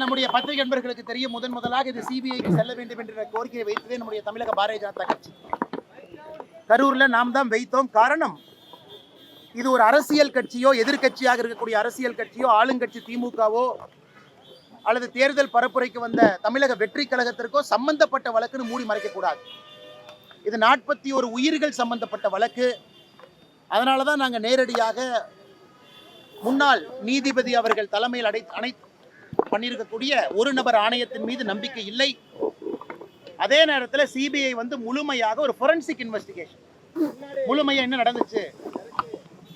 நம்முடைய பத்திரிகை நண்பர்களுக்கு தெரியும், முதலாக இது சிபிஐக்கு செல்ல வேண்டும் என்ற கோரிக்கையை வைத்ததே நம்முடைய தமிழக பாரதிய ஜனதா கட்சி. கரூர்ல நாம் தான் வைத்தோம். காரணம், இது ஒரு அரசியல் கட்சியோ, எதிர்கட்சியாக இருக்கக்கூடிய அரசியல் கட்சியோ, ஆளுங்கட்சி திமுகவோ அல்லது தேர்தல் பரப்புரைக்கு வந்த தமிழக வெற்றி கழகத்திற்கோ சம்பந்தப்பட்ட வழக்குன்னு மூடி மறைக்கக்கூடாது. இது 41 உயிர்கள் சம்பந்தப்பட்ட வழக்கு. அதனால தான் நாங்கள் நேரடியாக முன்னாள் நீதிபதி அவர்கள் தலைமையில் பண்ணியிருக்கக்கூடிய ஒரு நபர் ஆணையத்தின் மீது நம்பிக்கை இல்லை. அதே நேரத்தில் சிபிஐ முழுமையாக ஒரு ஃபோரன்சிக் இன்வெஸ்டிகேஷன், முழுமையாக என்ன நடந்துச்சு,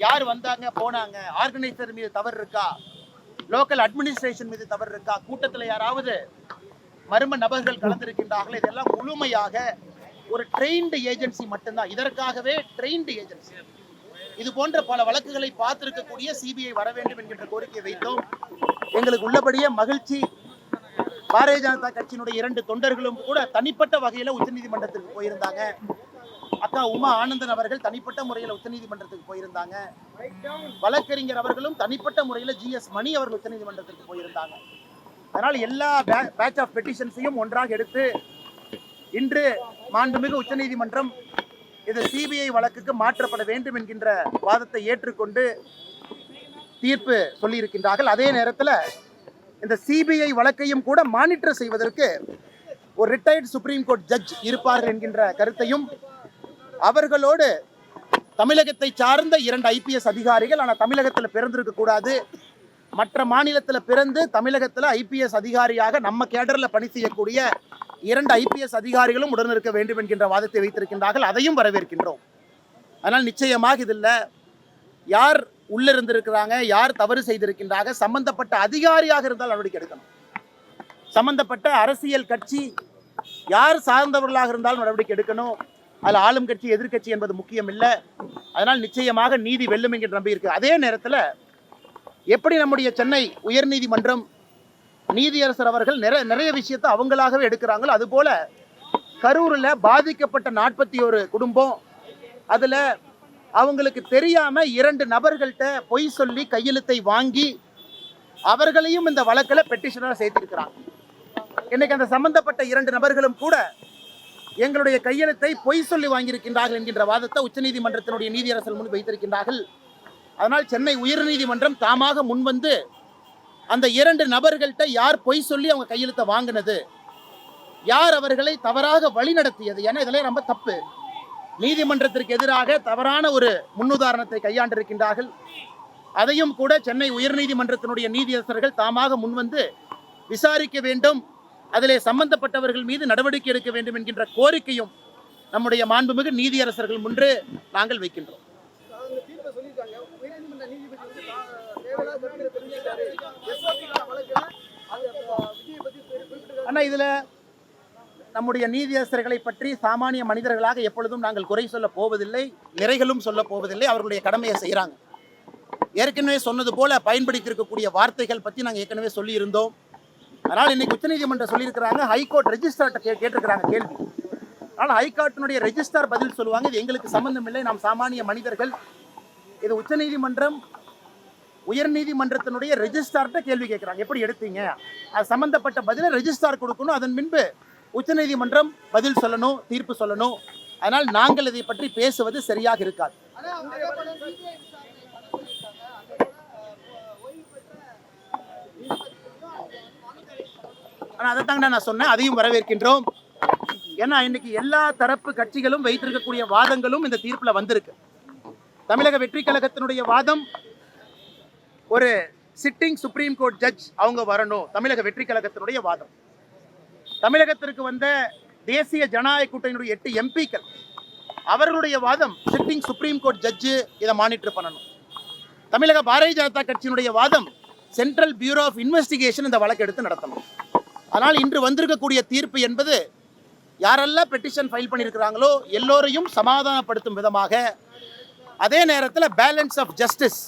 யார் வந்தாங்க போனாங்க, ஆர்கனைசர் மீது தவறு இருக்கா, லோக்கல் அட்மினிஸ்ட்ரேஷன் மீது தவறு இருக்கா, கூட்டத்தில் யாராவது மர்ம நபர்கள் கலந்திருக்கின்றார்கள், இதெல்லாம் முழுமையாக ஒரு ட்ரெயின்டு ஏஜென்சி மட்டும்தான். இதற்காகவே ட்ரெயின்டு ஏஜென்சி. இது போன்ற பல வழக்குகளை பார்த்திருக்கக்கூடிய சிபிஐ வர வேண்டும் என்கின்ற கோரிக்கையை வைத்தோம். எங்களுக்கு உள்ளபடியே மகிழ்ச்சி. பாரதிய ஜனதா கட்சியினுடைய 2 தொண்டர்களும் கூட தனிப்பட்ட வகையில் உச்சநீதிமன்றத்துக்கு போயிருந்தாங்க. அக்கா உமா ஆனந்தன் அவர்கள் தனிப்பட்ட முறையில் உச்சநீதிமன்றத்துக்கு போயிருந்தாங்க. வழக்கறிஞர் அவர்களும் தனிப்பட்ட முறையில் GS மணி அவர்கள் உச்சநீதிமன்றத்துக்கு போயிருந்தாங்க. அதனால் எல்லா பேட்ச் ஆஃப் பெட்டிஷன்ஸையும் ஒன்றாக எடுத்து இன்று மாண்புமிகு உச்சநீதிமன்றம் இது சிபிஐ வழக்குக்கு மாற்றப்பட வேண்டும் என்கின்ற வாதத்தை ஏற்றுக்கொண்டு தீர்ப்பு சொல்லியிருக்கின்றார்கள். அதே நேரத்தில் இந்த சிபிஐ வழக்கையும் கூட மானிட்டர் செய்வதற்கு ஒரு ரிட்டையர்டு சுப்ரீம் கோர்ட் ஜட்ஜ் இருப்பார்கள் என்கின்ற கருத்தையும், அவர்களோடு தமிழகத்தை சார்ந்த 2 IPS அதிகாரிகள், ஆனால் தமிழகத்தில் பிறந்திருக்க கூடாது, மற்ற மாநிலத்தில் பிறந்து தமிழகத்தில் IPS அதிகாரியாக நம்ம கேடரில் பணி செய்யக்கூடிய 2 IPS அதிகாரிகளும் உடன் இருக்க வேண்டும் என்கின்ற வாதத்தை வைத்திருக்கின்றார்கள். அதையும் வரவேற்கின்றோம். அதனால் நிச்சயமாக இதில் யார் உள்ளிருந்திருக்கிறாங்க, யார் தவறு செய்திருக்கின்றாங்க, சம்பந்தப்பட்ட அதிகாரியாக இருந்தால் நடவடிக்கை எடுக்கணும். சம்பந்தப்பட்ட அரசியல் கட்சி யார் சார்ந்தவர்களாக இருந்தாலும் நடவடிக்கை எடுக்கணும். அதில் ஆளும் கட்சி எதிர்கட்சி என்பது முக்கியம் இல்லை. அதனால் நிச்சயமாக நீதி வெல்லும் என்கின்ற நம்பி இருக்கு. அதே நேரத்தில் எப்படி நம்முடைய சென்னை உயர்நீதிமன்றம் நீதியரசர் அவர்கள் நிறைய விஷயத்தை அவங்களாகவே எடுக்கிறாங்களோ, அதுபோல கரூரில் பாதிக்கப்பட்ட 41 குடும்பம், அதில் அவங்களுக்கு தெரியாமல் 2 நபர்கள்ட்ட பொய் சொல்லி கையெழுத்தை வாங்கி அவர்களையும் இந்த வழக்கில் பெட்டிஷனராக சேர்த்திருக்கிறாங்க. இன்னைக்கு அந்த சம்பந்தப்பட்ட 2 நபர்களும் கூட எங்களுடைய கையெழுத்தை பொய் சொல்லி வாங்கியிருக்கின்றார்கள் என்கின்ற வாதத்தை உச்சநீதிமன்றத்தினுடைய நீதியரசர் முன் வைத்திருக்கின்றார்கள். அதனால் சென்னை உயர்நீதிமன்றம் தாமாக முன்வந்து அந்த 2 நபர்கள்ட்ட யார் பொய் சொல்லி அவங்க கையெழுத்தை வாங்கினது, யார் அவர்களை தவறாக வழி நடத்தியது, ஏன்னா இதெல்லாம் ரொம்ப தப்பு. நீதிமன்றத்திற்கு எதிராக தவறான ஒரு முன்னுதாரணத்தை கையாண்டிருக்கின்றார்கள். அதையும் கூட சென்னை உயர்நீதிமன்றத்தினுடைய நீதியரசர்கள் தாமாக முன்வந்து விசாரிக்க வேண்டும், அதிலே சம்பந்தப்பட்டவர்கள் மீது நடவடிக்கை எடுக்க வேண்டும் என்கின்ற கோரிக்கையும் நம்முடைய மாண்புமிகு நீதியரசர்கள் முன்பு நாங்கள் வைக்கின்றோம். ஆனால் இதில் நம்முடைய நீதியரசர்களை பற்றி சாமானிய மனிதர்களாக எப்பொழுதும் நாங்கள் குறை சொல்ல போவதில்லை, நிறைகளும் சொல்ல போவதில்லை. அவர்களுடைய கடமையை செய்கிறாங்க. ஏற்கனவே சொன்னது போல பயன்படுத்தியிருக்கக்கூடிய வார்த்தைகள் பற்றி நாங்கள் ஏற்கனவே சொல்லியிருந்தோம். அதனால் இன்னைக்கு உச்சநீதிமன்றம் சொல்லியிருக்கிறாங்க, ஹைகோர்ட் ரெஜிஸ்ட்ரார்ட்ட கேட்டிருக்கிறாங்க கேள்வி. ஆனால் ஹைகோர்ட்டினுடைய ரெஜிஸ்ட்ரார் பதில் சொல்லுவாங்க, இது எங்களுக்கு சம்பந்தம் இல்லை, நாம் சாமானிய மனிதர்கள். இது உச்சநீதிமன்றம் உயர்நீதிமன்றத்தினுடைய ரெஜிஸ்ட்ரார்ட்ட கேள்வி கேட்குறாங்க, எப்படி எடுத்தீங்க, அது சம்பந்தப்பட்ட பதிலை ரெஜிஸ்ட்ரார் கொடுக்கணும், அதன் பின்பு உச்சநீதிமன்றம் பதில் சொல்லணும், தீர்ப்பு சொல்லணும். அதனால் நாங்கள் இதை பற்றி பேசுவது சரியாக இருக்காது. ஆனால் அதைத்தாங்க நான் சொன்னேன், அதையும் வரவேற்கின்றோம். ஏன்னா இன்னைக்கு எல்லா தரப்பு கட்சிகளும் வைத்திருக்கக்கூடிய வாதங்களும் இந்த தீர்ப்பில் வந்திருக்கு. தமிழக வெற்றி கழகத்தினுடைய வாதம், ஒரு சிட்டிங் சுப்ரீம் கோர்ட் ஜட்ஜ் அவங்க வரணும், தமிழக வெற்றி கழகத்தினுடைய வாதம். தமிழகத்திற்கு வந்த தேசிய ஜனநாயக கூட்டணியுடைய 8 MPக்கள் அவர்களுடைய வாதம், சிட்டிங் சுப்ரீம் கோர்ட் ஜட்ஜு இதை மானிட்டர் பண்ணணும். தமிழக பாரதிய ஜனதா கட்சியினுடைய வாதம், சென்ட்ரல் பியூரோ ஆஃப் இன்வெஸ்டிகேஷன் இந்த வழக்கு எடுத்து நடத்தணும். ஆனால் இன்று வந்திருக்கக்கூடிய தீர்ப்பு என்பது யாரெல்லாம் பெட்டிஷன் ஃபைல் பண்ணியிருக்கிறாங்களோ எல்லோரையும் சமாதானப்படுத்தும் விதமாக, அதே நேரத்தில் பேலன்ஸ் ஆஃப் ஜஸ்டிஸ்,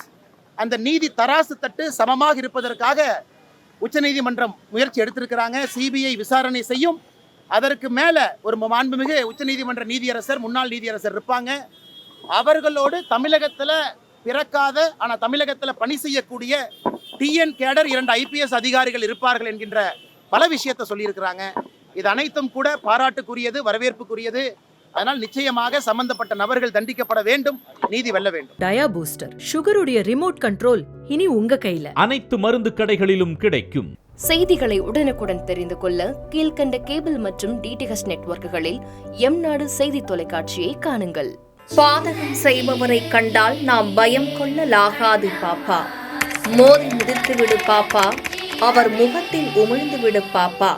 அந்த நீதி தராசு தட்டு சமமாக இருப்பதற்காக உச்சநீதிமன்றம் முயற்சி எடுத்திருக்கிறாங்க. சிபிஐ விசாரணை செய்யும். அதற்கு மேலே ஒரு மாண்புமிகு உச்சநீதிமன்ற நீதியரசர், முன்னாள் நீதியரசர் இருப்பாங்க. அவர்களோடு தமிழகத்தில் பிறக்காத ஆனால் தமிழகத்தில் பணி செய்யக்கூடிய டிஎன் கேடர் 2 IPS அதிகாரிகள் இருப்பார்கள் என்கின்ற பல விஷயத்தை சொல்லியிருக்கிறாங்க. இது அனைத்தும் கூட பாராட்டுக்குரியது, வரவேற்புக்குரியது. அதனால் நிச்சயமாக சம்பந்தப்பட்ட நபர்கள் தண்டிக்கப்பட வேண்டும், நீதி வெல்ல வேண்டும். டயா பூஸ்டர் சுகருடைய ரிமோட் கண்ட்ரோல் இனி உங்க கையில. அனைத்து மருந்து கடைகளிலும் கிடைக்கும். செய்திகளை உடனுக்குடன் தெரிந்து கொள்ள கீழ்கண்ட கேபிள் மற்றும் DTH நெட்வொர்க்குகளில் எம்நாடு செய்தி தொலைக்காட்சியை காணுங்கள். பாதகம் செய்பவரை கண்டால் நாம் பயம் கொள்ளலாகாது பாப்பா. மோதி மிதித்துவிடு பாப்பா, அவர் முகத்தில் உமிழ்ந்துவிடு பாப்பா.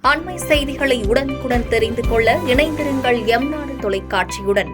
அண்மை செய்திகளை உடனுக்குடன் தெரிந்து கொள்ள இணைந்திருங்கள் எம்நாடு தொலைக்காட்சியுடன்.